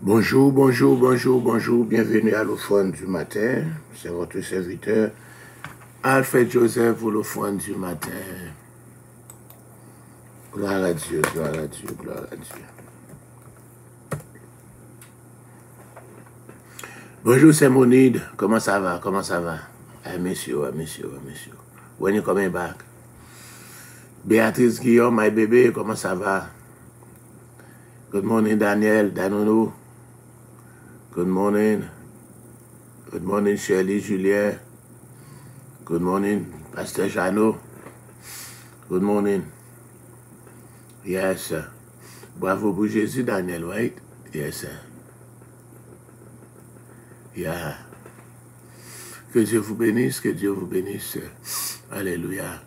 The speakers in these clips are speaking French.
Bonjour, bonjour, bonjour, bonjour. Bienvenue à l'offrande du matin. C'est votre serviteur, Alfred Joseph, pour l'offrande du matin. Gloire à Dieu, gloire à Dieu, gloire à Dieu. Bonjour, c'est Monide. Comment ça va? Comment ça va? Messieurs. When you coming back? Béatrice Guillaume, my baby, comment ça va? Good morning, Daniel, Danono. Good morning. Good morning, Shirley, Julien. Good morning, Pastor Jano. Good morning. Yes, sir. Bravo pour Jésus, Daniel, right? Yes, sir. Yeah. Que Dieu vous bénisse, que Dieu vous bénisse. Alléluia.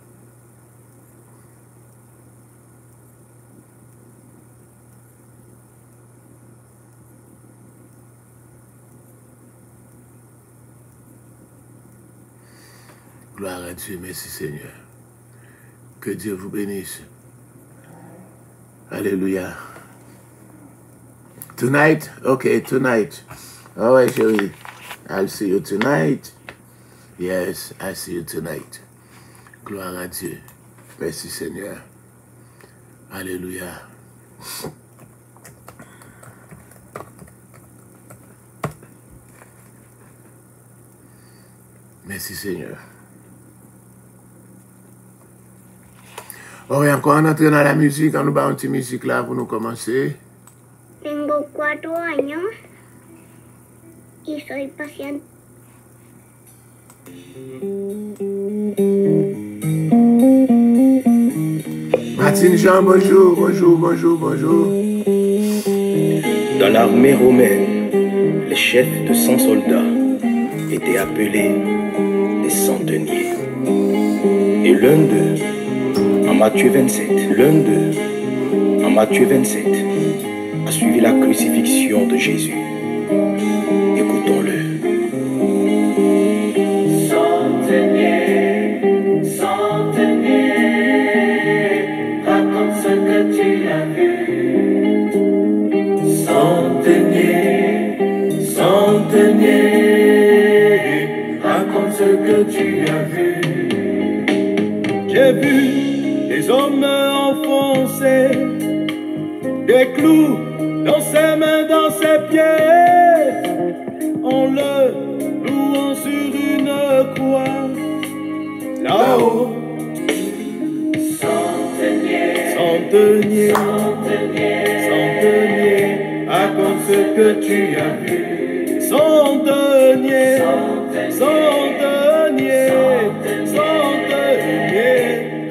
Gloire à Dieu, merci Seigneur. Que Dieu vous bénisse. Alléluia. Tonight? Okay, tonight. All right, chérie. I'll see you tonight. Yes, I'll see you tonight. Gloire à Dieu. Merci Seigneur. Alléluia. Merci Seigneur. Oh, et encore on entre dans la musique, on nous bat une petite musique là pour nous commencer. Tengo 4 años y soy paciente. Martine Jean, bonjour, bonjour, bonjour, bonjour. Dans l'armée romaine, les chefs de 100 soldats étaient appelés des centeniers. Et l'un d'eux, en Matthieu 27, a suivi la crucifixion de Jésus. Écoutons-le. Centenier, raconte ce que tu as vu. Centenier, raconte ce que tu as vu. J'ai vu des hommes enfoncer des clous dans ses mains, dans ses pieds, en le louant sur une croix. Là-haut, centenier, raconte ce que tu as vu. Centenier,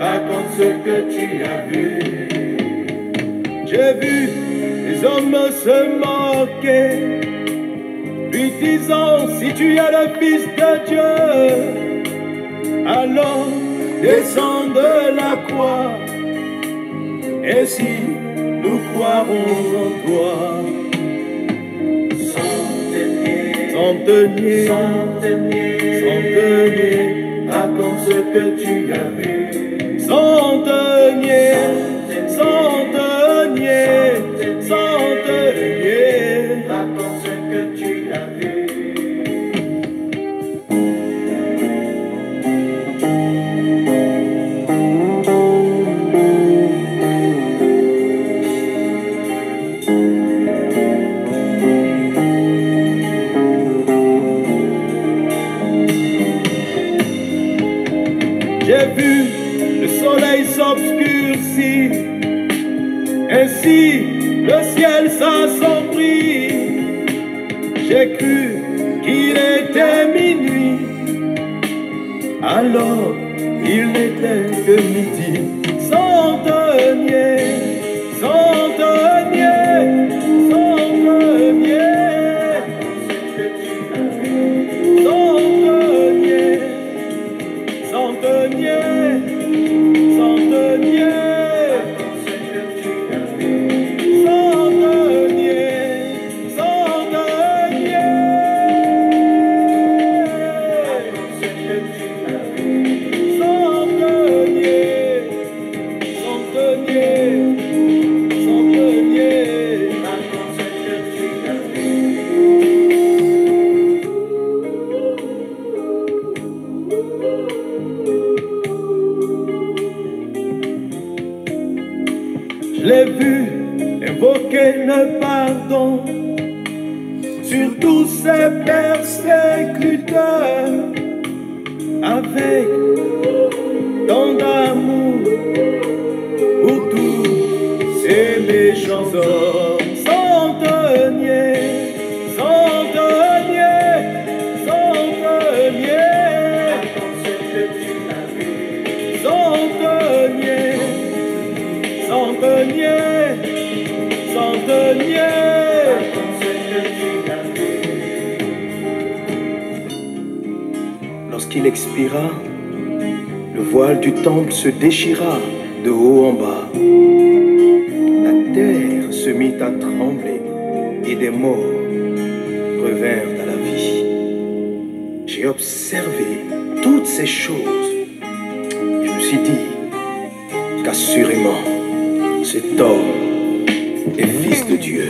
raconte ce que tu as vu. J'ai vu les hommes se moquer, lui disant: si tu es le Fils de Dieu, alors descends de la croix, et si nous croirons en toi. Centenier, raconte ce que tu as vu. Centenier, raconte ce que tu as vu. J'ai vu le soleil s'obscurcir, ainsi le ciel s'assombrit. J'ai cru qu'il était minuit, alors il n'était que midi. Centenier, centenier. pardon sur tous ces persécuteurs, avec tant d'amour pour tous ces méchants hommes. Centenier, centenier, centenier, centenier, centenier, centenier. Lorsqu'il expira, le voile du temple se déchira de haut en bas. La terre se mit à trembler et des morts revinrent à la vie. J'ai observé toutes ces choses. Je me suis dit qu'assurément cet homme est fils de Dieu.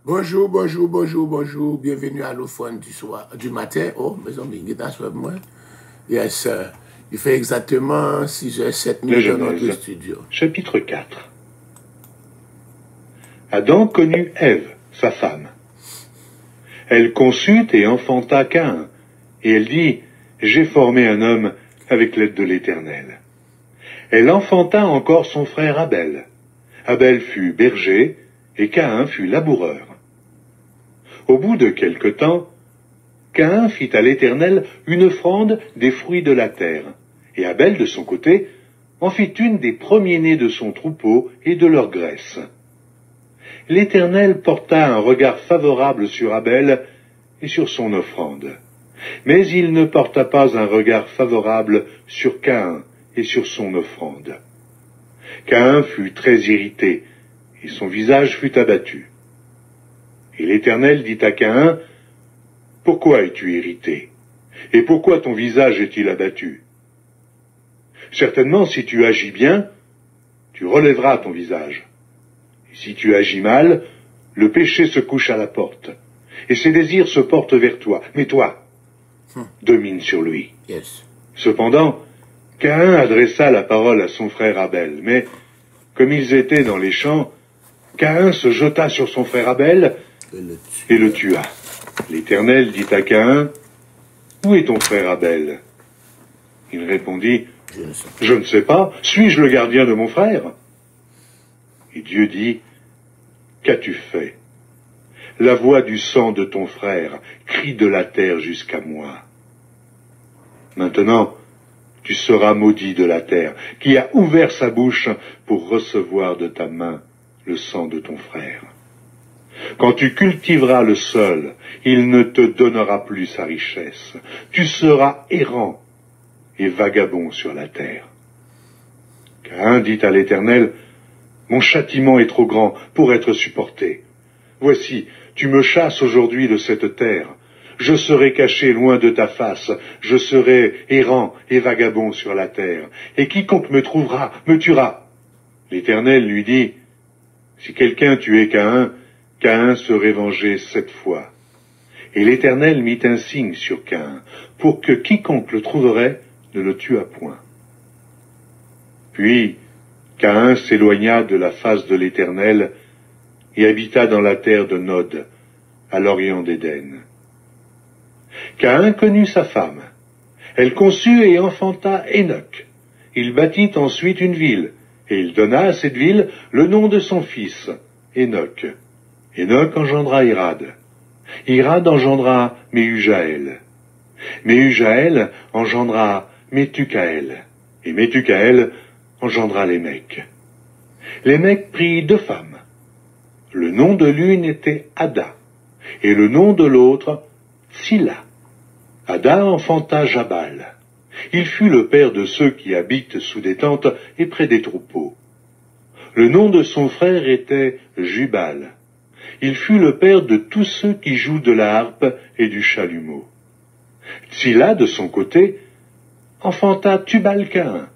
Bonjour, bonjour, bonjour, bonjour. Bienvenue à l'ophone du matin. Oh, mes amis, guitare sur moi. Yes, il fait exactement 6h07 dans notre studio. Chapitre 4. Adam connut Ève, sa femme. Elle conçut et enfanta Caïn, et elle dit, j'ai formé un homme avec l'aide de l'Éternel. Elle enfanta encore son frère Abel. Abel fut berger, et Caïn fut laboureur. Au bout de quelque temps, Caïn fit à l'Éternel une offrande des fruits de la terre, et Abel, de son côté, en fit une des premiers-nés de son troupeau et de leur graisse. L'Éternel porta un regard favorable sur Abel et sur son offrande, mais il ne porta pas un regard favorable sur Caïn et sur son offrande. Caïn fut très irrité, et son visage fut abattu. Et l'Éternel dit à Caïn, « Pourquoi es-tu irrité? Et pourquoi ton visage est-il abattu? Certainement, si tu agis bien, tu relèveras ton visage. Et si tu agis mal, le péché se couche à la porte, et ses désirs se portent vers toi. Mais toi, domine sur lui. » Yes. Cependant, Caïn adressa la parole à son frère Abel, mais, comme ils étaient dans les champs, Caïn se jeta sur son frère Abel et le tua. L'Éternel dit à Caïn, « Où est ton frère Abel ?» Il répondit, « Je ne sais pas, suis-je le gardien de mon frère ?» Et Dieu dit, « Qu'as-tu fait? La voix du sang de ton frère crie de la terre jusqu'à moi. Maintenant, tu seras maudit de la terre, qui a ouvert sa bouche pour recevoir de ta main le sang de ton frère. Quand tu cultiveras le sol, il ne te donnera plus sa richesse. Tu seras errant et vagabond sur la terre. » Caïn dit à l'Éternel, « Mon châtiment est trop grand pour être supporté. Voici, tu me chasses aujourd'hui de cette terre. Je serai caché loin de ta face, je serai errant et vagabond sur la terre, et quiconque me trouvera me tuera. » L'Éternel lui dit, « Si quelqu'un tuait Caïn, Caïn serait vengé 7 fois. » Et l'Éternel mit un signe sur Caïn, pour que quiconque le trouverait ne le tuât point. Puis Caïn s'éloigna de la face de l'Éternel, et habita dans la terre de Nod, à l'orient d'Éden. Caïn connut sa femme. Elle conçut et enfanta Enoch. Il bâtit ensuite une ville, et il donna à cette ville le nom de son fils, Enoch. Enoch engendra Irad. Irad engendra Méhujaël. Méhujaël engendra Métucaël. Et Métucaël engendra Lémec. Lémec prit 2 femmes. Le nom de l'une était Ada, et le nom de l'autre, Tsilla. Ada enfanta Jabal. Il fut le père de ceux qui habitent sous des tentes et près des troupeaux. Le nom de son frère était Jubal. il fut le père de tous ceux qui jouent de la harpe et du chalumeau. Tsilla, de son côté, enfanta Tubal-Caïn,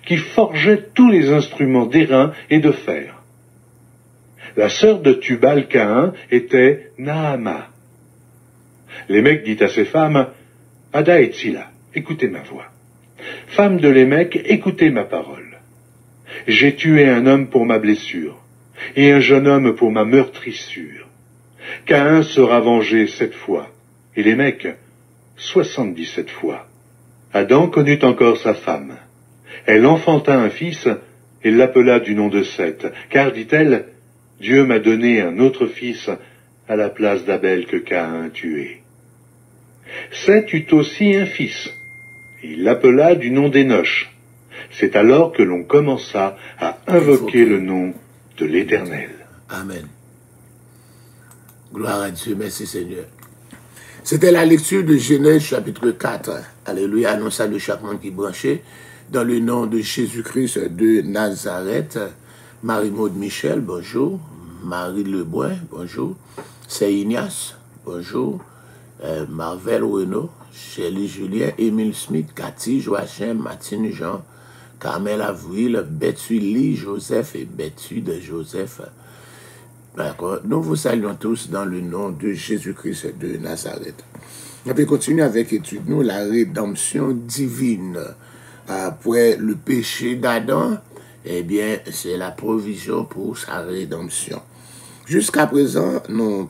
qui forgeait tous les instruments d'airain et de fer. La sœur de Tubal-Caïn était Naama. Lémec dit à ses femmes, Ada et Tsilla, écoutez ma voix. Femmes de Lémec, écoutez ma parole. J'ai tué un homme pour ma blessure, et un jeune homme pour ma meurtrissure. Caïn sera vengé 7 fois, et Lémec 77 fois. Adam connut encore sa femme. Elle enfanta un fils, et l'appela du nom de Seth, car, dit-elle, Dieu m'a donné un autre fils à la place d'Abel que Caïn tué. Seth eut aussi un fils, et il l'appela du nom d'Énoch. C'est alors que l'on commença à invoquer le nom de l'Éternel. Amen. Gloire à Dieu, merci Seigneur. C'était la lecture de Genèse chapitre 4. Alléluia, annonce à chaque monde qui branchait. Dans le nom de Jésus-Christ de Nazareth, Marie-Maude Michel, bonjour. Marie Lebrun, bonjour. C'est Ignace, bonjour. Marvel Renaud, Shelley Julien, Émile Smith, Cathy, Joachim, Martine Jean, Carmel Avril, Betty Lee, Joseph et Betty de Joseph. D'accord. Nous vous saluons tous dans le nom de Jésus-Christ de Nazareth. On peut continuer avec l'étude, nous, la rédemption divine. Après le péché d'Adam, eh bien, c'est la provision pour sa rédemption. Jusqu'à présent, nous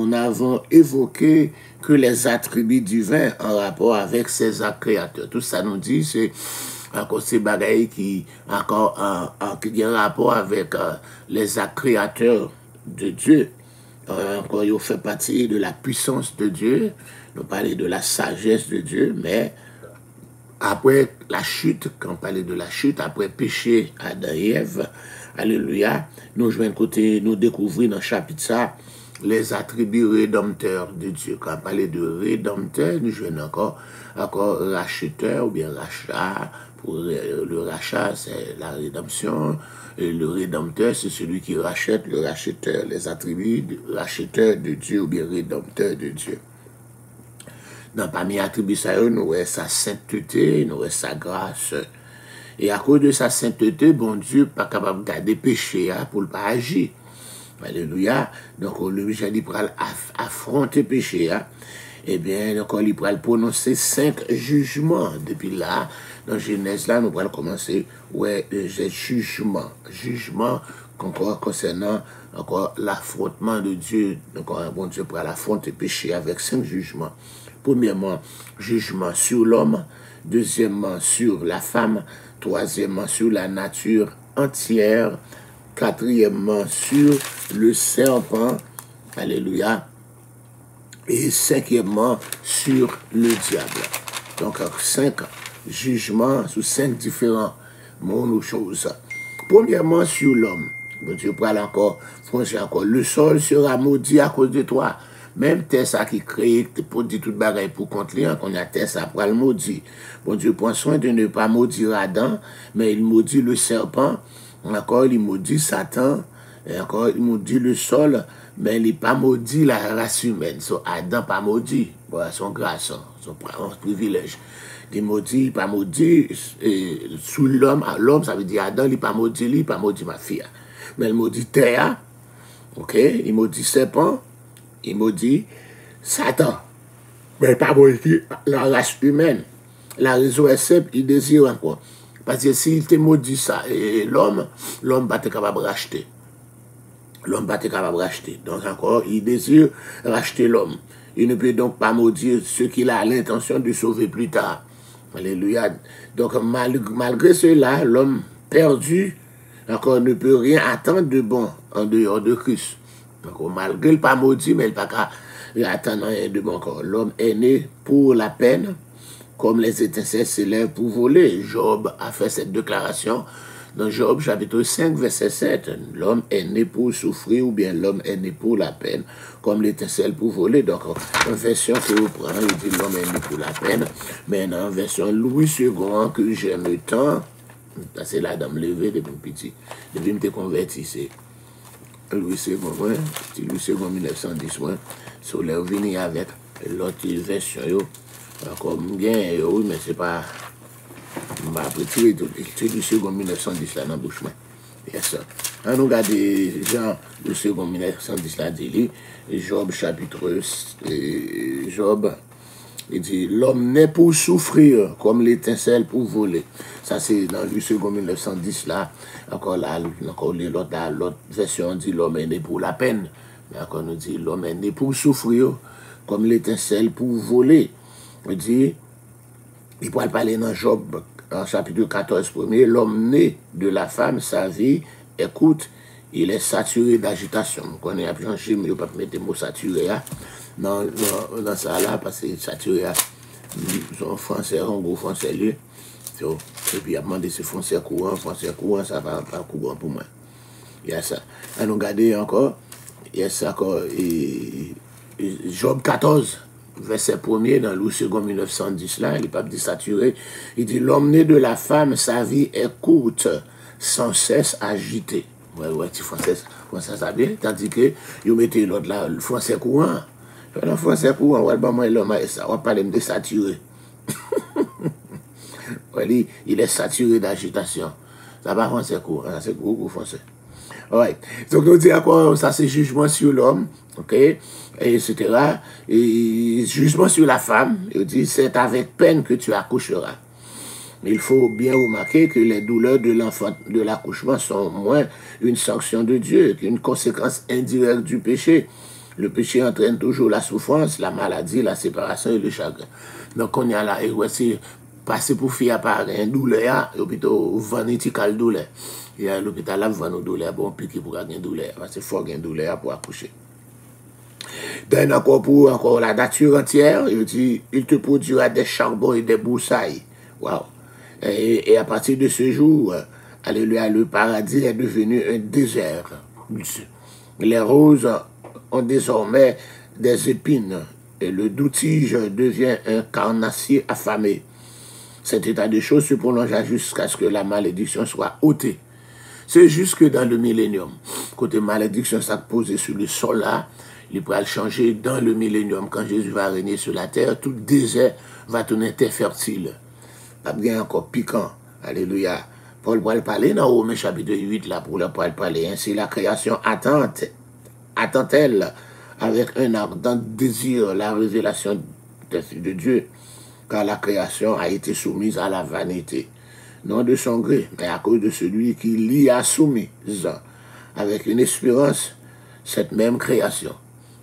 n'avons évoqué que les attributs divins en rapport avec ses actes créateurs. Tout ça nous dit, c'est encore ces bagailles qui ont un rapport avec les actes créateurs de Dieu. Encore, il fait partie de la puissance de Dieu. Nous parlons de la sagesse de Dieu, mais après la chute, quand on parlait de la chute, après péché Adam et Ève, alléluia, nous jouons côté, nous découvrons dans le chapitre ça, les attributs rédempteurs de Dieu. Quand on parlait de rédempteur, nous jouons encore racheteur ou bien rachat. Pour le rachat, c'est la rédemption. Et le rédempteur, c'est celui qui rachète, le racheteur, les attributs du racheteur de Dieu ou bien rédempteur de Dieu. Dans parmi les attributs, nous avons sa sainteté, nous avons sa grâce. Et à cause de sa sainteté, bon Dieu n'est pas capable de garder péché pour ne pas agir. Alléluia. Donc, le Michel dit pour affronter péché. Eh bien, donc, il va prononcer 5 jugements. Depuis là, dans Genèse, là, nous allons commencer, les jugements. Jugements encore concernant encore l'affrontement de Dieu. Donc, bon Dieu pour affronter péché avec 5 jugements. Premièrement, jugement sur l'homme. Deuxièmement, sur la femme. Troisièmement, sur la nature entière. Quatrièmement, sur le serpent. Alléluia. Et cinquièmement, sur le diable. Donc, 5 jugements sur 5 différents mondes ou choses. Premièrement, sur l'homme. Bon Dieu parle encore, le sol sera maudit à cause de toi. Même Tessa qui crée, pour dire toute bagaille pour contre lui, qu'on a Tessa pour le maudit. Bon Dieu prend soin de ne pas maudire Adam, mais il maudit le serpent. Encore, il maudit Satan. Et encore, il maudit le sol, mais il n'est pas maudit la race humaine. Adam pas maudit, voilà son grâce, son privilège. Il maudit, pas maudit, sous l'homme, l'homme, ça veut dire Adam, il n'est pas maudit ma fille. Mais il maudit Théa, ok, il maudit serpent, il maudit Satan. Mais pas maudit la race humaine. La raison est simple, il désire encore. Parce que s'il te maudit ça, et l'homme va être capable de racheter. L'homme va être capable de racheter. Donc encore, il désire racheter l'homme. Il ne peut donc pas maudire ce qu'il a l'intention de sauver plus tard. Alléluia. Donc malgré cela, l'homme perdu, encore ne peut rien attendre de bon en dehors de Christ. Donc malgré le pas maudit, mais il ne peut pas attendre rien de bon encore. L'homme est né pour la peine, comme les étincelles s'élèvent pour voler. Job a fait cette déclaration. Dans Job, chapitre 5, verset 7, l'homme est né pour souffrir ou bien l'homme est né pour la peine, comme l'étincelle pour voler. Donc, en version que vous prenez, il dit l'homme est né pour la peine, mais dans la version Louis II, que j'aime tant, C'est là dans me lever depuis petit. Depuis que je me converti, c'est Louis II, Louis II 1910, sur leur venu avec l'autre version, comme bien, oui, mais c'est pas. Après, tu es Louis II 1910 là dans la bouche. Yes. On nous regarde Jean Louis II 1910 là, dit Job chapitre Job. Il dit, l'homme naît pour souffrir comme l'étincelle pour voler. Ça, c'est dans Louis II 1910, là. Encore là, encore l'autre version dit, l'homme est né pour la peine. Mais encore nous dit, l'homme est né pour souffrir comme l'étincelle pour voler. Il dit, il pourrait parler dans Job, en chapitre 14 premier, l'homme né de la femme, sa vie, écoute, il est saturé d'agitation. On connaît un peu en chimie, il ne peut pas mettre le mot saturé, hein. Dans ça là, parce que saturé, son français, un gros français, lui. Et puis, il a demandé si français courant, ça va pas courant pour moi. Il y a ça. On nous regarde encore, il y a ça encore, Job 14, verset 1er, dans Louis II 1910, là, il n'est pas dit saturé. Il dit, l'homme né de la femme, sa vie est courte, sans cesse agitée. Ouais, tu français ça bien, tandis que, vous mettez l'autre là, le français courant. Le français courant, on va parler de saturé. Il est saturé d'agitation. Ça va français courant, c'est gros français. Ouais. Donc, on dit encore, ça c'est jugement sur l'homme, ok, et etc. Et jugement sur la femme, il dit, c'est avec peine que tu accoucheras. Il faut bien remarquer que les douleurs de l'accouchement sont moins une sanction de Dieu qu'une conséquence indirecte du péché. Le péché entraîne toujours la souffrance, la maladie, la séparation et le chagrin. Donc, on y a là, et voici, passer pour faire par un douleur, et plutôt, vanitical douleur. Et à l'hôpital, là, vous une douleur, bon, piqué pour gagner une douleur, parce qu'il faut gagner une douleur pour accoucher. Donc, encore la nature entière, il dit, il te produira des charbons et des broussailles. Waouh! Et à partir de ce jour, alléluia, le paradis est devenu un désert. Les roses ont désormais des épines et le doux tige devient un carnassier affamé. Cet état de choses se prolongea jusqu'à ce que la malédiction soit ôtée. C'est jusque dans le millénium. Côté malédiction s'est posée sur le sol là, il pourra le changer dans le millénium. Quand Jésus va régner sur la terre, tout désert va tourner terre fertile. Pas bien encore piquant. Alléluia. Paul va le parler dans Romains chapitre 8 là pour le parler. Ainsi la création attend-elle avec un ardent désir la révélation de Dieu, car la création a été soumise à la vanité, non de son gré, mais à cause de celui qui l'y a soumise. Avec une espérance, cette même création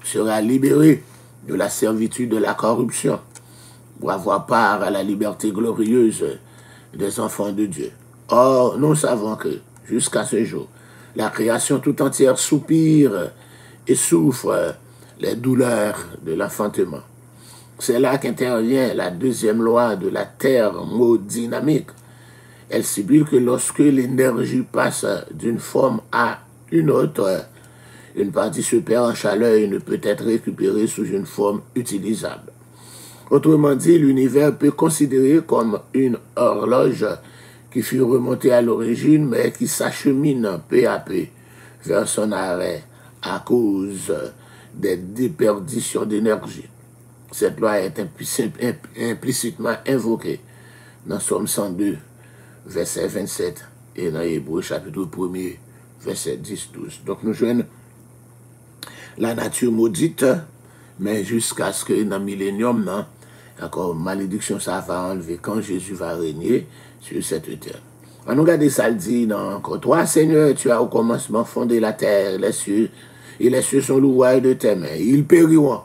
sera libérée de la servitude de la corruption pour avoir part à la liberté glorieuse des enfants de Dieu. Or, nous savons que, jusqu'à ce jour, la création tout entière soupire et souffre les douleurs de l'enfantement. C'est là qu'intervient la deuxième loi de la thermodynamique. Elle stipule que lorsque l'énergie passe d'une forme à une autre, une partie se perd en chaleur et ne peut être récupérée sous une forme utilisable. Autrement dit, l'univers peut considérer comme une horloge qui fut remontée à l'origine, mais qui s'achemine peu à peu vers son arrêt à cause des déperditions d'énergie. Cette loi est implicitement invoquée dans Somme 102, verset 27, et dans Hébreux chapitre 1er, verset 10-12. Donc nous jouons la nature maudite, mais jusqu'à ce que dans le millénium, non, encore malédiction, ça va enlever quand Jésus va régner sur cette terre. On nous regarde ça, le dit dans encore, toi, Seigneur, tu as au commencement fondé la terre, les cieux, et les cieux sont l'ouvrage de tes mains. Ils périront,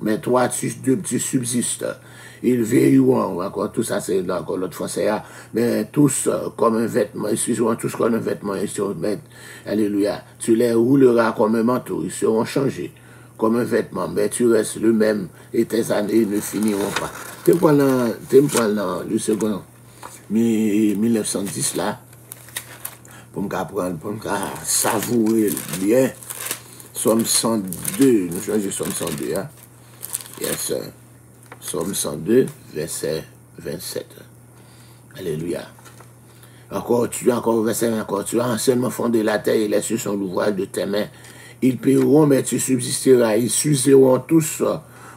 mais toi, tu subsistes. Ils veilleront, encore tout ça, c'est encore l'autre français, mais tous comme un vêtement, excusez-moi, tous comme un vêtement, alléluia, tu les rouleras comme un manteau, ils seront changés comme un vêtement, mais tu restes le même et tes années ne finiront pas. T'es pendant le second 1910 là, pour me prendre, pour me savourer bien, Somme 102, nous changeons Somme 102, hein? Yes, Somme 102, verset 27. Alléluia. Encore verset 1, encore, tu as anciennement fondé la terre et les cieux sont l'ouvrage de tes mains. Ils paieront, mais tu subsisteras. Ils s'useront tous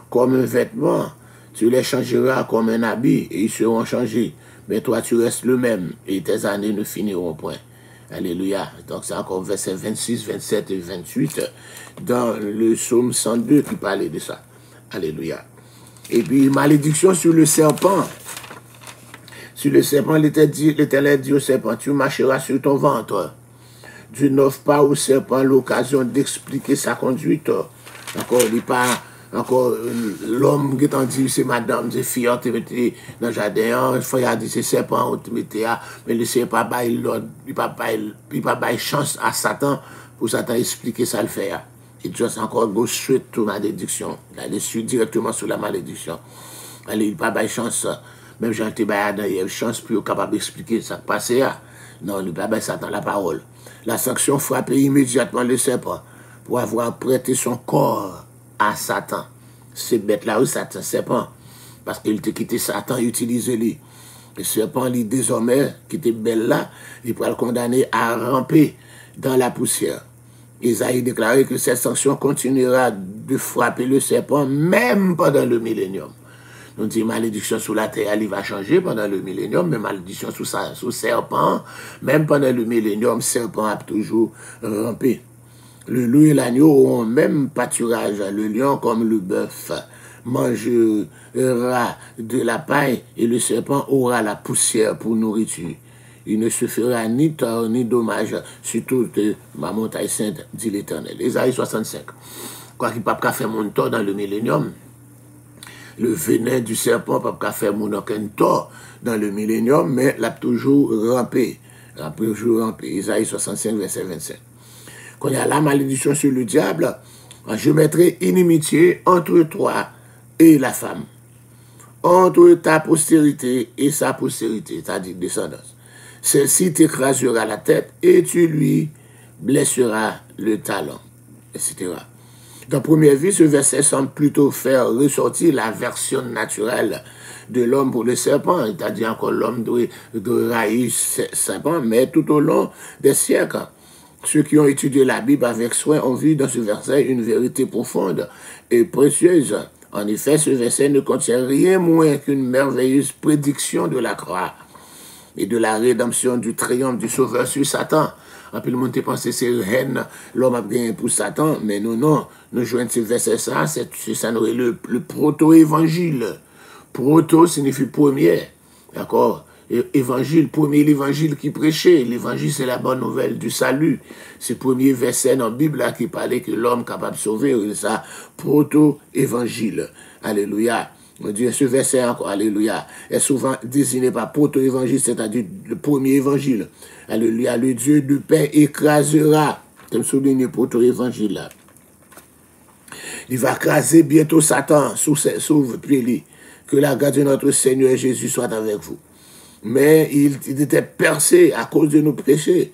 comme un vêtement. Tu les changeras comme un habit et ils seront changés. Mais toi, tu restes le même et tes années ne finiront point. Alléluia. Donc, c'est encore verset 26, 27 et 28 dans le psaume 102 qui parlait de ça. Alléluia. Et puis, malédiction sur le serpent. Sur le serpent, l'Éternel dit au serpent, tu marcheras sur ton ventre. Tu n'offres pas au serpent l'occasion d'expliquer sa conduite. Encore, il pas encore l'homme qui est dit, c'est madame, c'est fille, tu mettez dans le jardin, il faut dire, c'est serpent, tu mettez là, mais le serpent, il n'a pas chance à Satan pour Satan expliquer ça le faire. Il doit encore go straight to malédiction. Il a dessus directement sur la malédiction. Allez, il n'a pas chance. Même Jean Thébaïadan, il y a une chance pour être capable d'expliquer ça qui passe là. Non, il n'a pas Satan la parole. La sanction frappait immédiatement le serpent pour avoir prêté son corps à Satan. C'est bête là où Satan, serpent. Parce qu'il t'a quitté Satan, utilisé-lui. Le serpent, lui, désormais, qui était belle là, il pourra le condamner à ramper dans la poussière. Isaïe déclarait que cette sanction continuera de frapper le serpent même pendant le millénium. On dit malédiction sous la terre, il va changer pendant le millénium, mais malédiction sous serpent, même pendant le millénium, serpent a toujours rampé. Le loup et l'agneau auront même pâturage, le lion comme le bœuf mangera de la paille et le serpent aura la poussière pour nourriture. Il ne se fera ni tort ni dommage sur toute ma montagne sainte, dit l'Éternel. Isaïe 65. Quoi qu'il ne peut pas faire mon tort dans le millénium, le venin du serpent ne peut pas faire mon aucun tort dans le millénium, mais l'a toujours rampé. L'a toujours rampé. Isaïe 65, verset 25. Quand il y a la malédiction sur le diable, je mettrai inimitié entre toi et la femme, entre ta postérité et sa postérité, c'est-à-dire descendance. Celle-ci t'écrasera la tête et tu lui blesseras le talon, etc. Dans première vue, ce verset semble plutôt faire ressortir la version naturelle de l'homme pour le serpent, c'est-à-dire encore l'homme doit railler le serpent, mais tout au long des siècles, ceux qui ont étudié la Bible avec soin ont vu dans ce verset une vérité profonde et précieuse. En effet, ce verset ne contient rien moins qu'une merveilleuse prédiction de la croix et de la rédemption du triomphe du Sauveur sur Satan. En plus, le monde pensé c'est haine, l'homme a gagné pour Satan, mais non, nous joignons ce verset, ça le proto-évangile. Proto signifie premier, d'accord? Évangile, premier l'évangile qui prêchait. L'évangile, c'est la bonne nouvelle du salut. C'est le premier verset dans la Bible là, qui parlait que l'homme capable de sauver, c'est ça, proto-évangile. Alléluia. On dit ce verset encore, alléluia, est souvent désigné par proto-évangile, c'est-à-dire le premier évangile. Alléluia, le Dieu de paix écrasera, comme souligné proto-évangile là. Il va écraser bientôt Satan sous pied. Que la grâce de notre Seigneur Jésus soit avec vous. Mais il était percé à cause de nos péchés,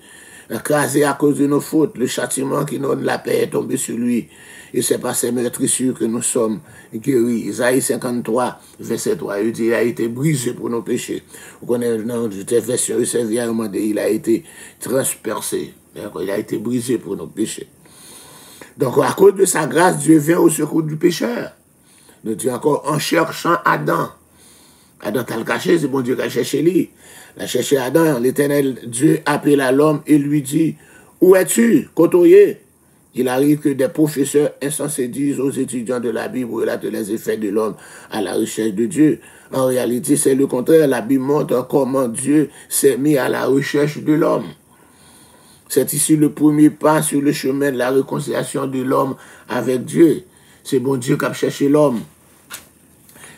écrasé à cause de nos fautes. Le châtiment qui donne la paix est tombé sur lui. Et c'est par ses meurtrissures que nous sommes guéris. Isaïe 53, verset 3, il dit, il a été brisé pour nos péchés. Vous connaissez, dans cette version, il a été transpercé. Il a été brisé pour nos péchés. Donc, à cause de sa grâce, Dieu vient au secours du pécheur. Nous dit encore, en cherchant Adam. Adam t'a le caché, c'est bon Dieu qui a cherché lui. Il a cherché Adam, l'Éternel Dieu appela l'homme et lui dit, où es-tu, côtoyé? Il arrive que des professeurs insensés disent aux étudiants de la Bible, relatent les effets de l'homme à la recherche de Dieu. En réalité, c'est le contraire. La Bible montre comment Dieu s'est mis à la recherche de l'homme. C'est ici le premier pas sur le chemin de la réconciliation de l'homme avec Dieu. C'est bon Dieu qui a cherché l'homme.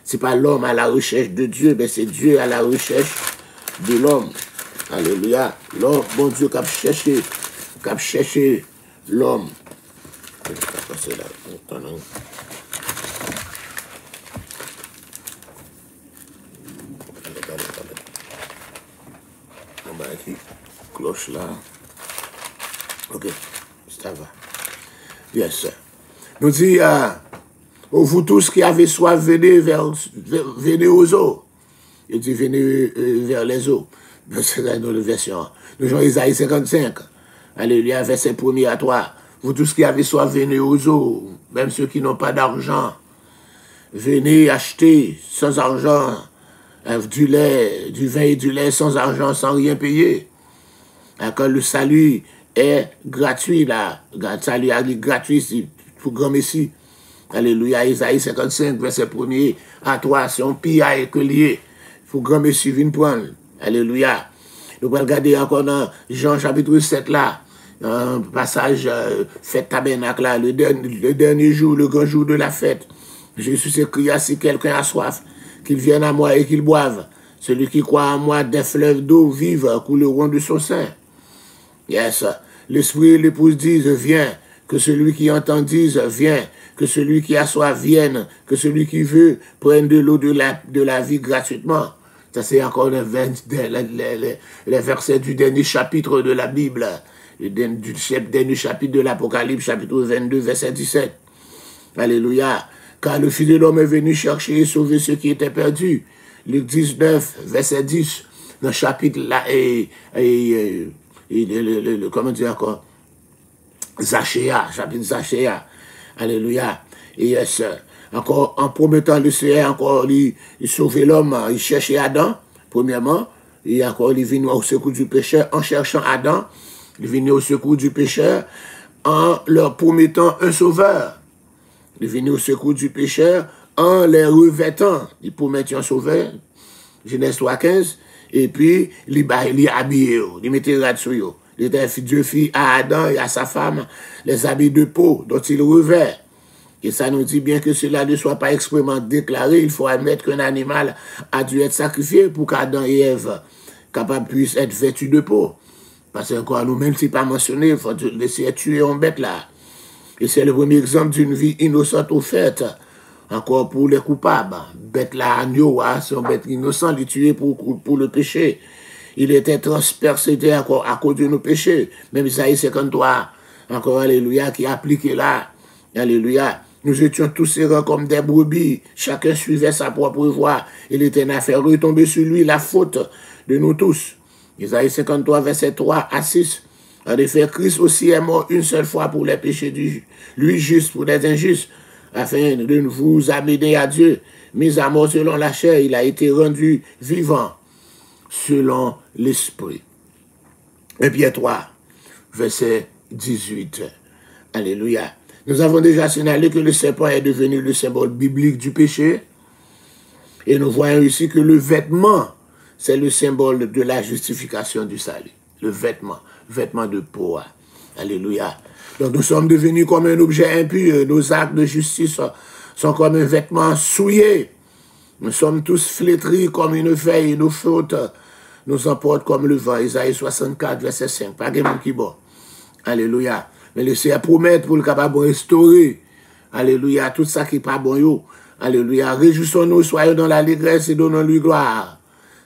C'est pas l'homme à la recherche de Dieu, mais c'est Dieu à la recherche de l'homme. Alléluia. L'homme, bon Dieu qui a cherché l'homme. On va écrire cloche là. Ok, ça va. Yes. Nous dit, vous tous qui avez soif, venez aux eaux. Il dit, venez vers les eaux. C'est dans la version. Nous jouons Isaïe 55. Alléluia, verset 1er à 3. Vous tous qui avez soif, venez aux eaux, même ceux qui n'ont pas d'argent. Venez acheter sans argent du lait, du vin et du lait sans argent, sans rien payer. Quand le salut est gratuit, là, le salut est gratuit pour grand Messie. Alléluia, Isaïe 55, verset 1er à 3, c'est un pillage que lié. Pour grand Messie vienne prendre. Alléluia. Nous allons regarder encore dans Jean chapitre 7 là, un passage fête tabernacle là, le dernier jour, le grand jour de la fête. Jésus s'écria, si quelqu'un a soif, qu'il vienne à moi et qu'il boive. Celui qui croit en moi, des fleuves d'eau vive couleront de son sein. Yes. L'esprit et l'épouse disent, viens. Que celui qui entend dise, viens. Que celui qui a soif vienne. Que celui qui veut prenne de l'eau de la vie gratuitement. Ça, c'est encore les versets du dernier chapitre de la Bible. Du dernier chapitre de l'Apocalypse, chapitre 22, verset 17. Alléluia. Car le Fils de l'homme est venu chercher et sauver ceux qui étaient perdus. Luc 19, verset 10. Dans le chapitre là, comment dire encore? Zachea, chapitre Zachea. Alléluia. Et yes, encore, en promettant le Seigneur, encore, il sauvait l'homme, il cherchait Adam, premièrement, et encore, il venait au secours du pécheur, en cherchant Adam, il venait au secours du pécheur, en leur promettant un sauveur. Il venait au secours du pécheur, en les revêtant, il promettait un sauveur, Genèse 3,15, et puis, il habillait, il mettait rad sur eux. Il était Dieu fit à Adam et à sa femme les habits de peau dont il revêt. Et ça nous dit bien que cela ne soit pas expressément déclaré. Il faut admettre qu'un animal a dû être sacrifié pour qu'Adam et Ève capables puissent être vêtus de peau. Parce qu'encore nous, même si pas mentionné, il faut laisser tuer en bête là. Et c'est le premier exemple d'une vie innocente offerte. Encore pour les coupables. Bête là, agneau, c'est une bête innocente, il tué pour le péché. Il était transpercé encore à cause de nos péchés. Même Isaïe 53, encore alléluia, qui est appliqué là. Alléluia. Nous étions tous errants comme des brebis. Chacun suivait sa propre voie. Il était une affaire retomber sur lui la faute de nous tous. Isaïe 53, verset 3 à 6. En effet, Christ aussi est mort une seule fois pour les péchés lui juste pour les injustes, afin de vous amener à Dieu. Mis à mort selon la chair, il a été rendu vivant selon l'esprit. 1 Pierre 3, verset 18. Alléluia. Nous avons déjà signalé que le serpent est devenu le symbole biblique du péché. Et nous voyons ici que le vêtement, c'est le symbole de la justification du salut. Le vêtement de peau. Alléluia. Donc nous sommes devenus comme un objet impur. Nos actes de justice sont comme un vêtement souillé. Nous sommes tous flétris comme une feuille. Nos fautes nous emportent comme le vent. Isaïe 64, verset 5. Pas de monde qui bon. Alléluia. Mais le Seigneur promet pour le capable de restaurer. Alléluia. Tout ça qui n'est pas bon. Yo. Alléluia. Réjouissons-nous, soyons dans l'allégresse et donnons-lui gloire.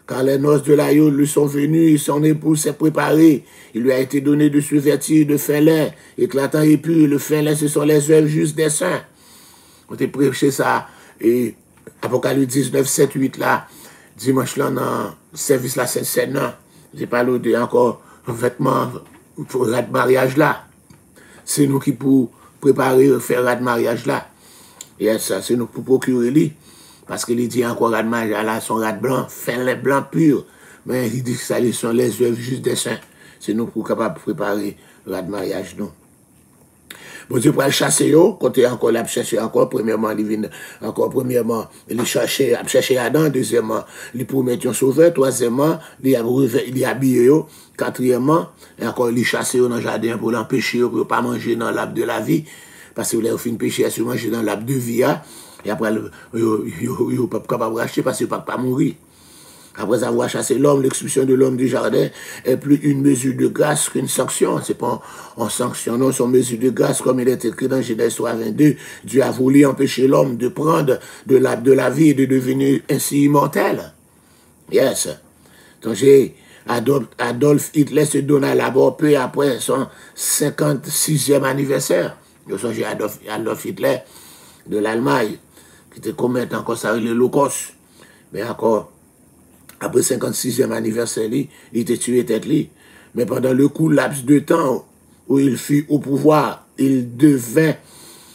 Car les noces de l'agneau lui sont venues, son épouse s'est préparée. Il lui a été donné de se vêtir de fin lin, éclatant et pur. Le fin lin, ce sont les œuvres justes des saints. On t'a prêché ça. Et Apocalypse 19, 7, 8 là, dimanche là, dans le service là, c'est non. J'ai parlé de encore vêtements pour le mariage là. C'est nous qui pour préparer, faire le mariage là. Et ça, c'est nous pour procurer lui. Parce qu'il dit encore rad mariage là, son rad blanc, fin lait blanc pur. Mais il dit que ça, ce sont les œuvres justes des saints. C'est nous pour capable de préparer le rad mariage non. Bon Dieu pour le chasser quand il encore là chercher encore premièrement il vient encore premièrement il chercher Adam, deuxièmement il promet un sauveur, troisièmement il a habillé, quatrièmement et encore il chasser dans le jardin pour l'empêcher pour pas manger dans l'arbre de la vie parce que vous avez fin péché à se manger dans l'arbre de vie et après il pas capable de racheter parce qu'il pas mourir. Après avoir chassé l'homme, l'expulsion de l'homme du jardin est plus une mesure de grâce qu'une sanction. C'est pas en sanctionnant son mesure de grâce, comme il est écrit dans Genèse 3, 22. Dieu a voulu empêcher l'homme de prendre de la vie et de devenir ainsi immortel. Yes. Donc Adolf Hitler se donna la mort peu après son 56e anniversaire. Je songe Adolf Hitler de l'Allemagne, qui était commettre encore ça l'Holocauste. Mais encore, après 56e anniversaire, il était tué tête li. Mais pendant le court laps de temps où il fut au pouvoir, il devint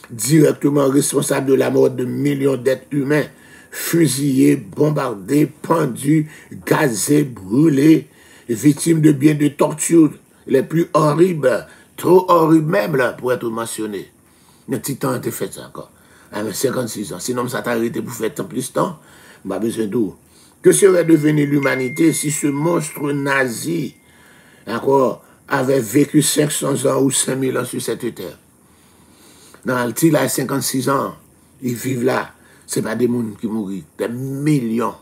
directement responsable de la mort de millions d'êtres humains, fusillés, bombardés, pendus, gazés, brûlés, victimes de bien de tortures les plus horribles, trop horribles même là, pour être mentionné. Le titan a été fait ça encore, à 56 ans. Sinon, ça t'a arrêté pour faire tant plus de temps, pas besoin d'où. Que serait devenue l'humanité si ce monstre nazi encore avait vécu 500 ans ou 5000 ans sur cette terre? Dans le il a 56 ans, ils vivent là. Ce n'est pas des gens qui mourent, des millions.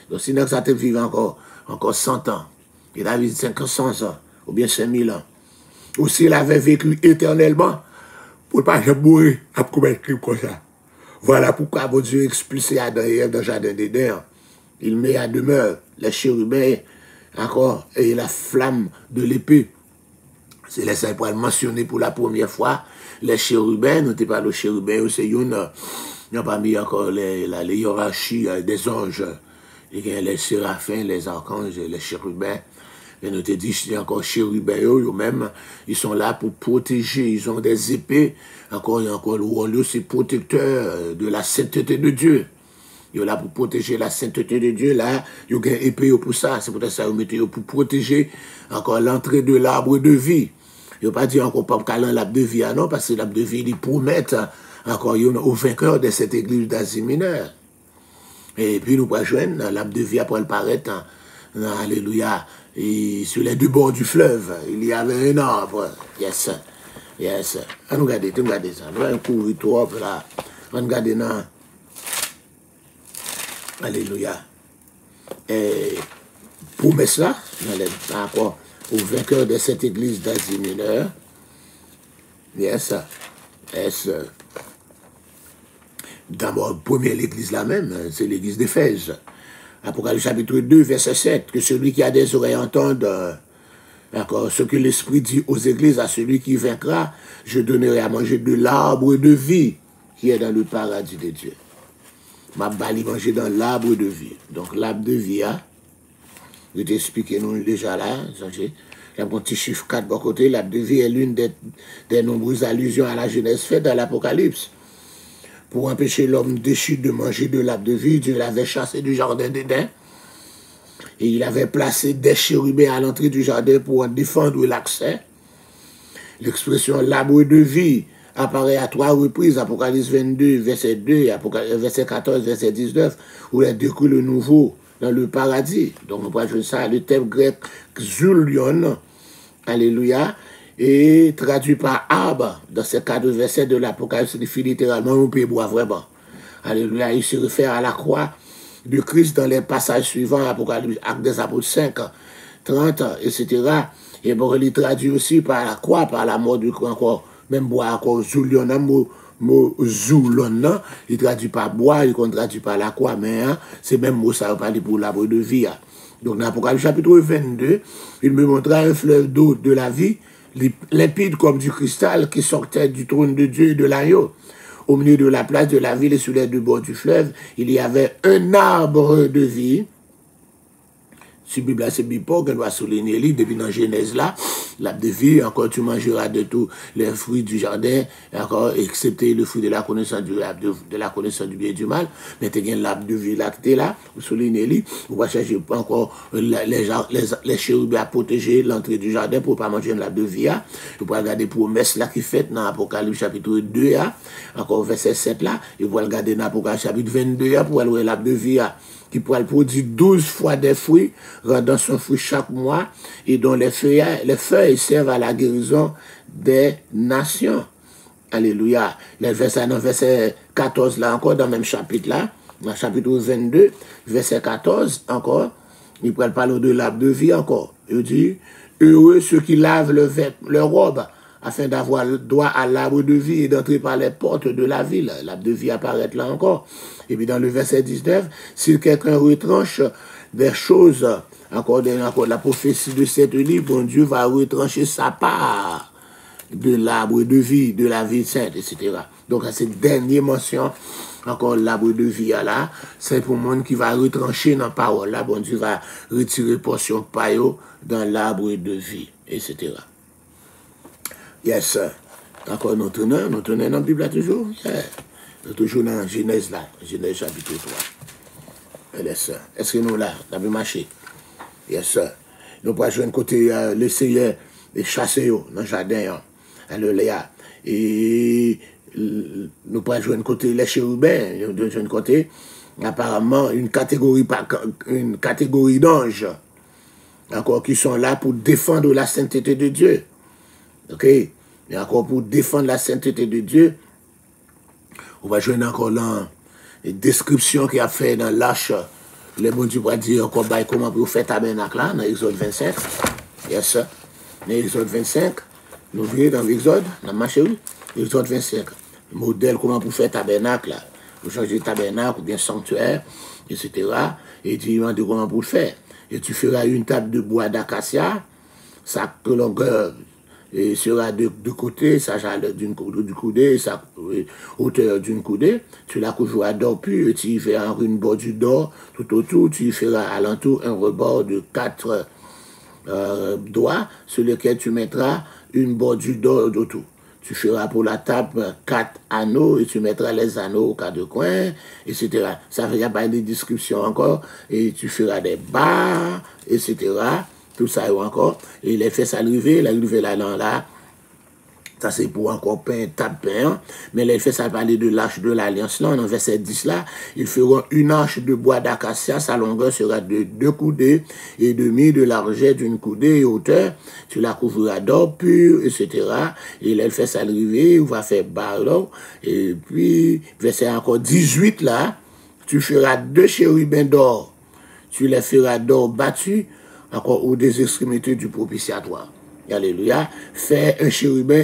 Donc sinon, ça te vivre encore 100 ans. Il a vécu 500 ans, ou bien 5000 ans. Ou s'il avait vécu éternellement, pour ne pas mourir à commettre crime comme ça. Voilà pourquoi bon Dieu expulsé Adam et Ève dans le jardin d'Éden. Il met à demeure les chérubins encore et la flamme de l'épée. C'est là ça pour le mentionner pour la première fois. Les chérubins, nous ne pas le chérubin, c'est une, nous pas mis encore les hiérarchies des anges. Les séraphins, les archanges, les chérubins. Et nous te dit, c'est encore chérubins, eux-mêmes, ils sont là pour protéger, ils ont des épées, encore le rôle, c'est protecteur de la sainteté de Dieu. Ils sont là pour protéger la sainteté de Dieu, là, ils ont une épée pour ça, c'est pour ça qu'ils mettent pour protéger encore l'entrée de l'arbre de vie. Ils n'ont pas dit encore pas qu'à l'arbre de vie, non, parce que l'arbre de vie, ils promettent encore au vainqueur de cette église d'Asie mineure. Et puis nous pouvons joindre l'arbre de vie après le paraître, alléluia. Et sur les deux bords du fleuve, il y avait un arbre. Yes, yes. On regarde ça. Nous allons courir trop là. On regarde là. Alléluia. Et promesse là, par rapport au vainqueur de cette église d'Asie mineure. Yes, yes. D'abord, première l'église là même, c'est l'église d'Éphèse. Apocalypse chapitre 2, verset 7, que celui qui a des oreilles entende ce que l'Esprit dit aux églises, à celui qui vaincra, je donnerai à manger de l'arbre de vie qui est dans le paradis de Dieu. Ma bali manger dans l'arbre de vie. Donc l'arbre de vie, je t'ai expliqué nous déjà là, il y a un petit chiffre 4 de côté, l'arbre de vie est l'une des nombreuses allusions à la Genèse faite dans l'Apocalypse. Pour empêcher l'homme déchu de manger de l'arbre de vie, Dieu l'avait chassé du jardin d'Éden. Et il avait placé des chérubins à l'entrée du jardin pour en défendre l'accès. L'expression l'arbre de vie apparaît à 3 reprises, Apocalypse 22, verset 2, verset 14, verset 19, où il découle le nouveau dans le paradis. Donc on peut jouer ça, le terme grec xulion, alléluia, et traduit par arbre, dans ces 4 versets de l'Apocalypse, signifie littéralement on peut boire vraiment. Alléluia, il se réfère à la croix de Christ dans les passages suivants, Apocalypse, Actes des Apôtres 5, 30, etc. Et bon, il traduit aussi par la croix, par la mort du Christ, encore, même boire encore zoulion, mot zoulon, il traduit par boire, il traduit par la croix, mais c'est même mot ça va parler pour l'arbre de vie. Donc dans l'Apocalypse chapitre 22, il me montra un fleuve d'eau de la vie, limpide comme du cristal qui sortait du trône de Dieu et de l'agneau. Au milieu de la place de la ville et sur les deux bords du fleuve, il y avait un arbre de vie. Si Bible c'est Bible, qu'elle doit souligner depuis dans Genèse là, l'arbre de vie, encore tu mangeras de tous les fruits du jardin, encore excepté le fruit de la connaissance de la connaissance du bien et du mal. Mais tu as l'arbre de vie là qui est là, vous soulignez, vous va chercher encore les chérubins à protéger l'entrée du jardin pour ne pas manger l'arbre de vie. Vous pouvez regarder promesse là qui fait dans Apocalypse chapitre 2, encore verset 7 là, et vous pouvez regarder dans Apocalypse chapitre 22 pour aller voir l'arbre de vie qui pourrait produire 12 fois des fruits, rendant son fruit chaque mois, et dont les feuilles servent à la guérison des nations. Alléluia. Les versets, dans verset 14, là encore, dans le même chapitre là, dans le chapitre 22, verset 14, encore, il pourrait parler de l'arbre de vie encore. Il dit, heureux ceux qui lavent leur robe, afin d'avoir le droit à l'arbre de vie et d'entrer par les portes de la ville. L'arbre de vie apparaît là encore. Et puis dans le verset 19, si quelqu'un retranche des choses, encore la prophétie de cette livre, bon Dieu va retrancher sa part de l'arbre de vie, de la vie sainte, etc. Donc, à cette dernière mention, encore l'arbre de vie là, c'est pour le monde qui va retrancher dans la parole. Là, bon Dieu va retirer portion payo dans l'arbre de vie, etc. Yes, encore nous tournons dans la Bible là toujours. Yeah. Nous toujours dans Genèse là, Genèse chapitre 3. Yes, est-ce que nous là, nous avons marché? Yes, nous pouvons jouer un côté le Seigneur et chasser dans le jardin, alléluia. Et nous pouvons jouer un côté les chérubins, nous jouer un côté apparemment une catégorie d'anges, encore qui sont là pour défendre la sainteté de Dieu. Ok? Et encore pour défendre la sainteté de Dieu, on va jouer encore là les descriptions qu'il a fait dans l'Arche. Le bon Dieu va dire encore comment vous faites tabernacle là, dans Exode 25. Yes, dans Exode 25, nous voyons dans l'Exode, dans ma chérie, Exode 25, le modèle comment vous faites tabernacle là. Vous changez tabernacle ou bien sanctuaire, etc. Et tu demandes comment vous le faire. Et tu feras une table de bois d'acacia, sa longueur sera de côté, sa chaleur du coudé, sa hauteur d'une coudée. Tu la couvriras d'or pur, et tu y feras une bordure d'or tout autour, tu y feras alentour un rebord de 4 doigts, sur lequel tu mettras une bordure d'or autour. Tu feras pour la table 4 anneaux et tu mettras les anneaux aux 4 coins, etc. Ça fait pas de description encore. Et tu feras des barres, etc. Tout ça encore. Et il a fait ça arriver là. Ça c'est pour encore peindre, table peint. Mais il a fait ça parler de l'arche de l'alliance là. Dans verset 10 là, ils feront une arche de bois d'acacia. Sa longueur sera de 2 coudées et demi, de largeur d'une coudée et hauteur. Tu la couvriras d'or pur, etc. Et il a fait ça arriver. On va faire barreau. Et puis, verset encore 18 là, tu feras 2 chérubins d'or. Tu les feras d'or battu, encore aux des extrémités du propitiatoire. Alléluia. Fais un chérubin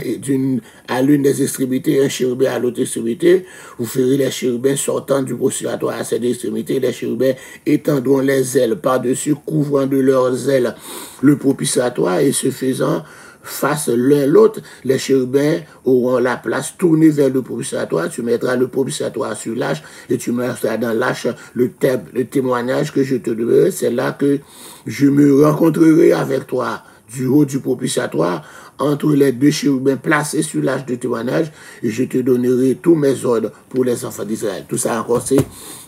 à l'une des extrémités, un chérubin à l'autre extrémité. Vous ferez les chérubins sortant du propitiatoire à cette extrémité. Les chérubins étendront les ailes par-dessus, couvrant de leurs ailes le propitiatoire et se faisant face l'un l'autre. Les chérubins auront la place tournée vers le propitiatoire. Tu mettras le propitiatoire sur l'arche et tu mettras dans l'arche le témoignage que je te donnerai. C'est là que je me rencontrerai avec toi du haut du propitiatoire, entre les 2 chérubins placés sur l'arche de témoignage, et je te donnerai tous mes ordres pour les enfants d'Israël. Tout ça encore, c'est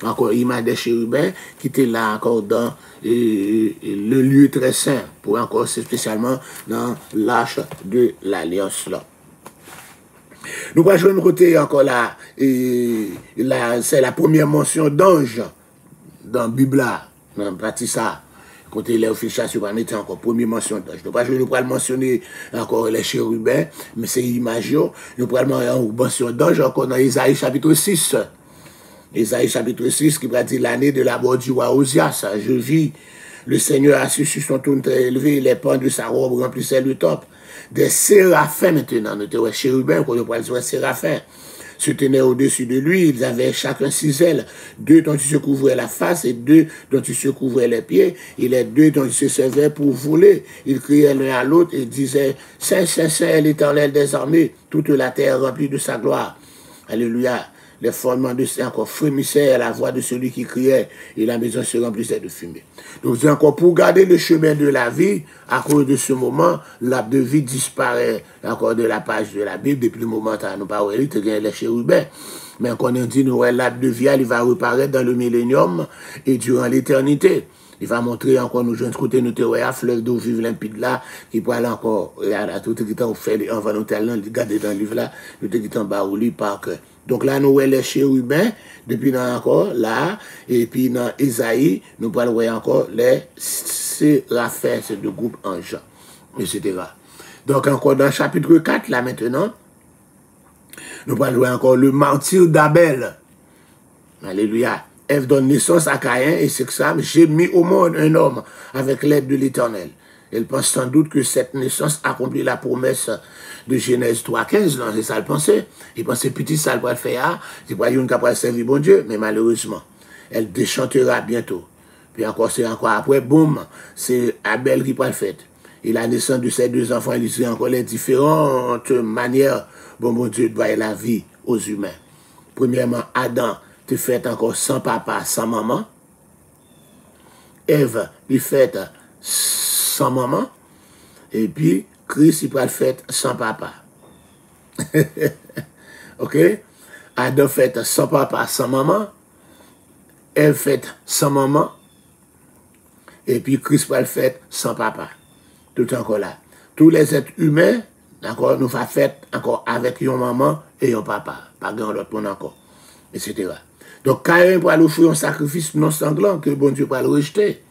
encore l'image des chérubins qui étaient là encore dans le lieu très saint, pour encore spécialement dans l'arche de l'alliance là. Nous allons jouer un côté encore là, c'est la première mention d'ange dans la Bible là, dans Baptista. Côté les officiers sur planète, encore première mention d'ange. Nous pourrons mentionner encore les chérubins, mais c'est image. Nous pourrons mention d'ange encore dans Isaïe chapitre 6. Isaïe chapitre 6 qui va dire l'année de la mort du roi Osias. Je vis le Seigneur assis sur son trône très élevé, les pans de sa robe remplissaient le temple. Des séraphins maintenant, nous chérubins, qu'on pourrait dire séraphins, se tenaient au-dessus de lui. Ils avaient chacun 6 ailes, 2 dont ils se couvraient la face et 2 dont ils se couvraient les pieds, et les 2 dont ils se servaient pour voler. Ils criaient l'un à l'autre et disaient: Saint, Saint, Saint, l'Éternel des armées, toute la terre remplie de sa gloire. Alléluia. Les fondements de ces encore frémissaient à la voix de celui qui criait, et la maison se remplissait de fumée. Donc, encore pour garder le chemin de la vie, à cause de ce moment, l'arbre de vie disparaît encore de la page de la Bible. Depuis le moment où nous parlons, il y a les chérubins. Mais quand on dit, l'arbre de vie, il va reparaître dans le millénium et durant l'éternité. Il va montrer encore nous jeunes côté nous à fleuve d'eau vive limpide là, qui peut aller encore, à tout le temps, fait, on va nous regarder dans le livre là, nous te dit en bas au lit par cœur. Donc là, nous voyons les chérubins, depuis là encore, là, et puis dans Isaïe, nous voyons encore les séraphins, c'est le groupe ange, etc. Donc encore dans le chapitre 4, là maintenant, nous voyons encore le martyr d'Abel. Alléluia. Ève donne naissance à Caïn et c'est que ça, j'ai mis au monde un homme avec l'aide de l'Éternel. Elle pense sans doute que cette naissance accomplit la promesse de Genèse 3,15, non, c'est ça le pensait. Il pensait petit ça le faire, c'est pas une capable de servir bon Dieu, mais malheureusement, elle déchantera bientôt. Puis encore, c'est encore après, boum, c'est Abel qui va le faire. Et la naissance de ces deux enfants illustrent encore les différentes manières dont bon Dieu doit la vie aux humains. Premièrement, Adam te fait encore sans papa, sans maman. Ève, il fait sans maman. Et puis, Christ, il peut le faire sans papa. Ok? Adam fait sans papa, sans maman. Ève fait sans maman. Et puis, Christ peut le faire sans papa. Tout encore là. Tous les êtres humains, d'accord, nous va faire encore avec une maman et un papa. Pas grand l'autre monde encore. Etc. Donc, Caïn pour aller offrir un sacrifice non sanglant que bon Dieu peut le rejeter.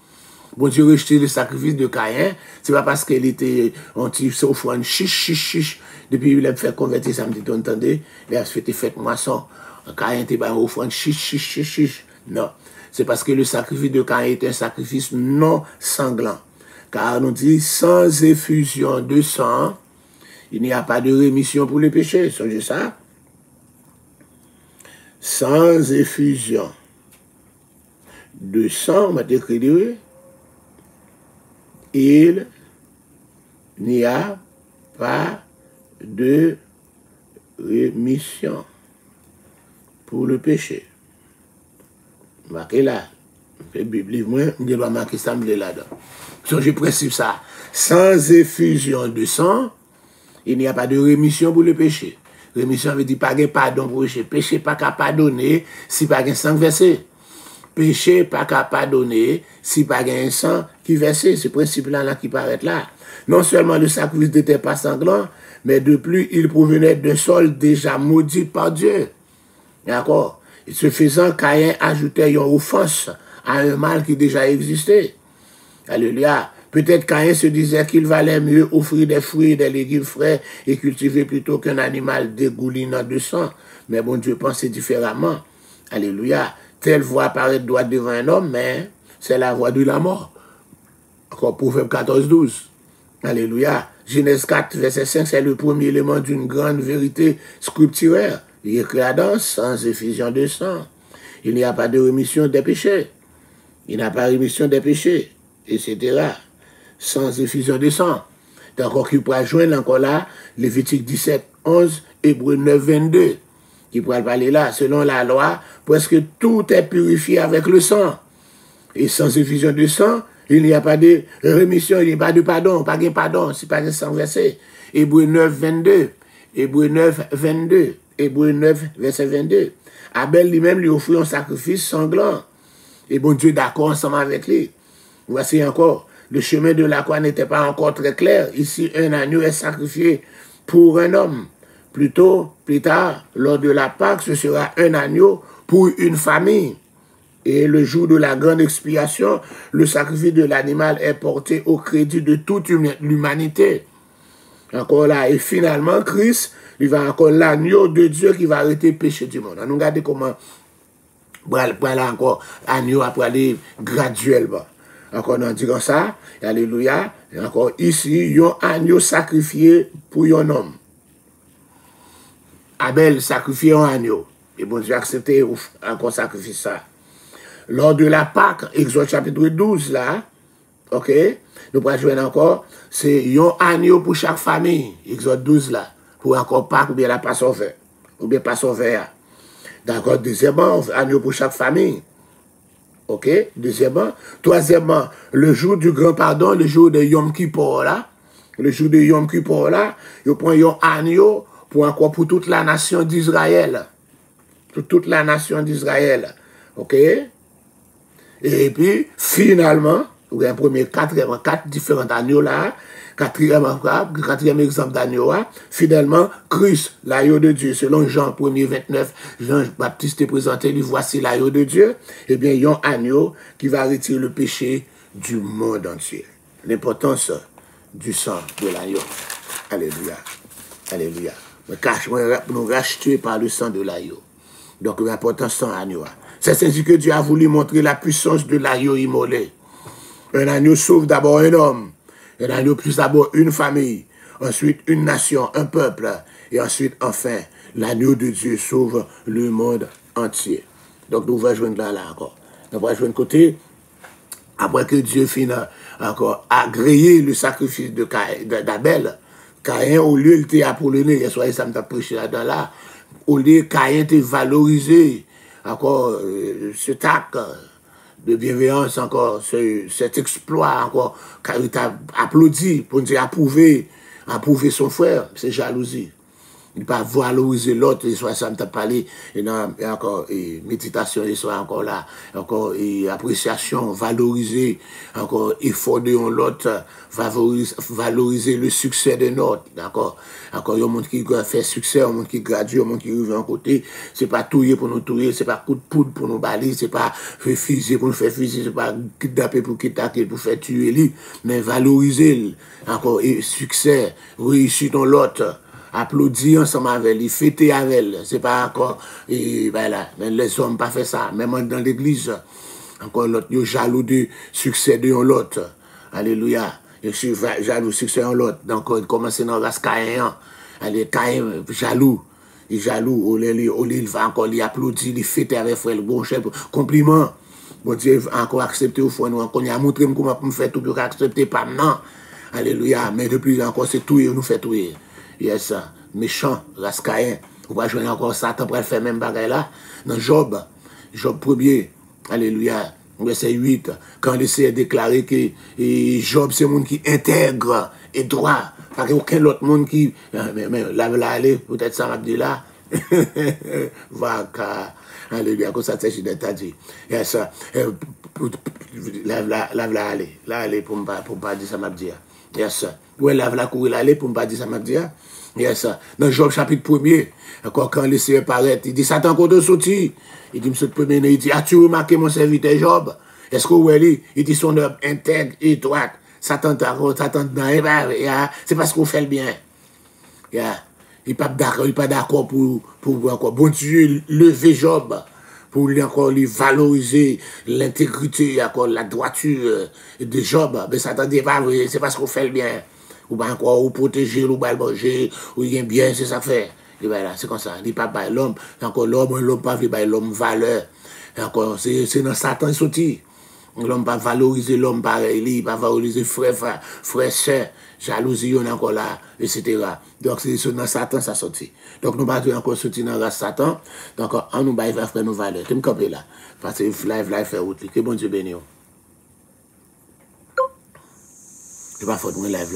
Bon Dieu rejeter le sacrifice de Caïn, c'est pas parce qu'il était offrande chiche. Depuis il a fait convertir, ça me dit, vous entendez? Il a fait moisson. Caïn était pas offrande chiche. Non. C'est parce que le sacrifice de Caïn est un sacrifice non sanglant. Car on dit, sans effusion de sang, il n'y a pas de rémission pour les péchés. Songez ça? Sans effusion de sang, on va écrire, il n'y a pas de rémission pour le péché. Marquez là. Livre-moi, je dois marquer ça, me là-dedans. Songez principe ça. Sans effusion de sang, il n'y a pas de rémission pour le péché. Rémission veut dire pas de pardon pour le péché. Péché pas qu'à pardonner si pas de sang versé. Péché pas qu'à pardonner si pas de sang qui versé. Ce principe-là qui paraît là. Non seulement le sacrifice n'était pas sanglant, mais de plus, il provenait d'un sol déjà maudit par Dieu. D'accord? Et ce faisant, Caïn ajoutait une offense à un mal qui déjà existait. Alléluia. Peut-être Caïn se disait qu'il valait mieux offrir des fruits et des légumes frais et cultiver plutôt qu'un animal dégoulinant de sang. Mais bon Dieu pensait différemment. Alléluia. Telle voie paraît droite devant un homme, mais c'est la voie de la mort. Encore Proverbe 14, 12. Alléluia. Genèse 4, verset 5, c'est le premier élément d'une grande vérité scripturaire. Il est écrit là-dedans, sans effusion de sang. Il n'y a pas de rémission des péchés. Il n'y a pas de rémission des péchés, etc. Sans effusion de sang. Donc, qui pourra joindre encore là, Lévitique 17, 11, Hébreux 9, 22. Qui pourra parler là, selon la loi, presque tout est purifié avec le sang. Et sans effusion de sang, il n'y a pas de rémission, il n'y a pas de pardon, pas de pardon, c'est pas de sang versé. Hébreux 9, 22. Hébreux 9, 22. Hébreux 9, verset 22. Abel lui-même lui offrit un sacrifice sanglant. Et bon Dieu d'accord ensemble avec lui. Voici encore, le chemin de la croix n'était pas encore très clair. Ici, un agneau est sacrifié pour un homme. Plus tard, lors de la Pâque, ce sera un agneau pour une famille. Et le jour de la grande expiation, le sacrifice de l'animal est porté au crédit de toute l'humanité. Encore là, et finalement, Christ, il va encore l'agneau de Dieu qui va arrêter le péché du monde. Nous regardons comment, voilà encore, agneau après aller graduellement. Encore dans disant ça, alléluia, et encore ici, il y a un agneau sacrifié pour un homme. Abel sacrifié un agneau. Et bon Dieu a accepté encore sacrifier ça. Lors de la Pâque, Exode chapitre 12, là, ok, nous pourrons jouer encore, c'est un agneau pour chaque famille, Exode 12, là, pour encore Pâque ou bien la Passover, ou bien Passover. D'accord, deuxièmement, agneau pour chaque famille. Ok, deuxièmement. Troisièmement, le jour du grand pardon, le jour de Yom Kippur, là, le jour de Yom Kippur, là, il prend un agneau pour toute la nation d'Israël. Pour toute la nation d'Israël. Ok? Et puis, finalement, vous avez un premier, quatre différents agneaux là, quatrième exemple d'agneau là, finalement, Christ, l'agneau de Dieu, selon Jean 1er 29, Jean-Baptiste est présenté, lui voici l'agneau de Dieu, eh bien, il y a un agneau qui va retirer le péché du monde entier. L'importance du sang de l'agneau. Alléluia. Alléluia. Nous racheter par le sang de l'agneau. Donc, l'importance de l'agneau. C'est ainsi que Dieu a voulu montrer la puissance de l'agneau immolé. Un agneau sauve d'abord un homme. Un agneau plus d'abord une famille. Ensuite, une nation, un peuple. Et ensuite, enfin, l'agneau de Dieu sauve le monde entier. Donc, nous allons joindre là encore. Nous allons joindre côté Après que Dieu finit encore agréé le sacrifice d'Abel, Caïn, au lieu de t'appolonner, il soit ça m'a prêché là-dedans là, au lieu Caïn te valoriser encore cet acte de bienveillance, encore cet exploit, encore, car il t'a applaudi pour nous approuver son frère, c'est jalousie. Il ne pas valoriser l'autre, et soit ça me t'a parlé, et encore méditation, et soit encore là, encore appréciation, valoriser, encore effort de l'autre, valoriser le succès de l'autre, d'accord? Encore, il y a un monde qui fait succès, un monde qui gradue, un monde qui arrive en côté, c'est pas touiller pour nous touiller, c'est pas coup de poudre pour nous balayer, c'est pas faire fusil pour nous faire fusil, c'est pas kidnapper pour kidnapper, pour faire tuer lui, mais valoriser, encore, succès, réussir dans l'autre, applaudir ensemble avec lui, fêter avec elle. C'est pas encore, et voilà, mais les hommes pas fait ça, même dans l'église. Encore l'autre, ils sont jaloux du succès de l'autre. Alléluia. Ils sont jaloux du succès de l'autre. Donc, ils commencent dans la Caïn. Allez, Caïn, jaloux. Il est jaloux. Il va encore, il applaudit, il fête avec frère, le bon chef. Compliment. Bon Dieu, encore accepter au fond, nous, encore, il a montré comment me faire tout pour accepter pas maintenant. Alléluia. Mais depuis encore, c'est tout, il nous fait tout. Yes, méchant, Rascaïen. Vous pouvez jouer encore Satan pour faire même bagaille là. Dans Job 1er, alléluia, verset 8, quand il essaie de déclarer que Job c'est un monde qui intègre et droit, parce qu'il n'y a aucun autre monde qui. Mais là, aller, peut-être ça m'a dit là. Va, alléluia, comme ça, c'est dit. Yes, là, aller, pour ne pas dire ça m'a dit. Yes, ouais, là, courir aller pour ne pas dire ça m'a dit. Yes, dans Job chapitre 1er, encore quand le Seigneur paraît, il dit Satan contre sorti. Il dit, monsieur le premier, il dit, as-tu remarqué mon serviteur Job? Est-ce que vous voyez, il dit son œuvre intègre et droite. Satan dans c'est parce qu'on fait le bien. Yeah. Il n'est pas d'accord pour encore. Bon Dieu, lever Job pour lui encore lui valoriser l'intégrité, encore la droiture de Job. Mais Satan dit pas, c'est parce qu'on fait le bien. Ou pas encore, ou protéger, ou pas manger, ou il y a bien, c'est ça fait. Et ben là, c'est comme ça. Il n'est pas by l'homme. Encore l'homme pas vu by l'homme valeur. Encore, c'est dans Satan sorti. L'homme pas valoriser l'homme pareil, il pas valoriser frère, sœur, jalousie, on est encore là, etc. Donc c'est dans Satan ça sorti. Donc nous pas encore sorti dans la Satan. Donc on nous va faire nos valeurs. Tu me comprends là. Parce que live fait route. Que bon Dieu bénisse. C'est pas faute, moi live là.